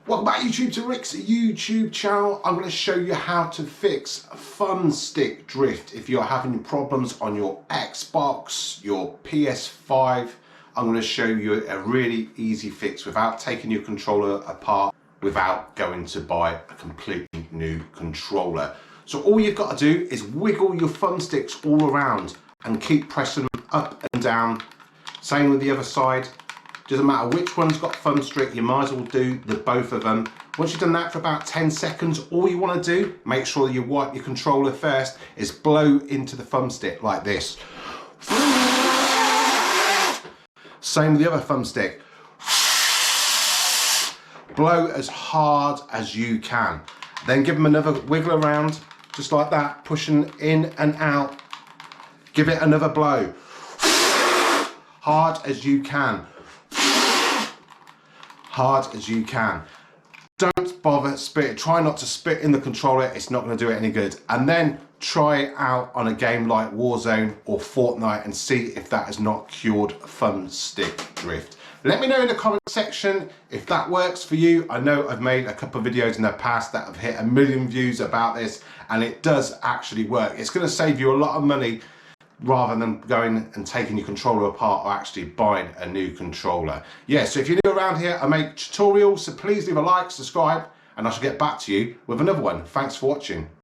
Welcome back YouTube to Rick's YouTube channel. I'm going to show you how to fix thumbstick drift. If you're having problems on your Xbox, your PS5, I'm going to show you a really easy fix without taking your controller apart, without going to buy a completely new controller. So all you've got to do is wiggle your thumbsticks all around and keep pressing them up and down. Same with the other side. Doesn't matter which one's got thumbstick, you might as well do the both of them. Once you've done that for about 10 seconds, all you want to do, make sure that you wipe your controller first, is blow into the thumbstick like this. Same with the other thumbstick. Blow as hard as you can. Then give them another wiggle around, just like that, pushing in and out. Give it another blow. Hard as you can. Hard as you can. Don't bother spit. Try not to spit in the controller. It's not going to do it any good. And then try it out on a game like Warzone or Fortnite and see if that has not cured thumbstick drift. Let me know in the comment section if that works for you. I know I've made a couple of videos in the past that have hit 1 million views about this, and it does actually work. It's going to save you a lot of money rather than going and taking your controller apart or actually buying a new controller. Yeah, so if you're new around here, I make tutorials, so please leave a like, subscribe, and I shall get back to you with another one. Thanks for watching.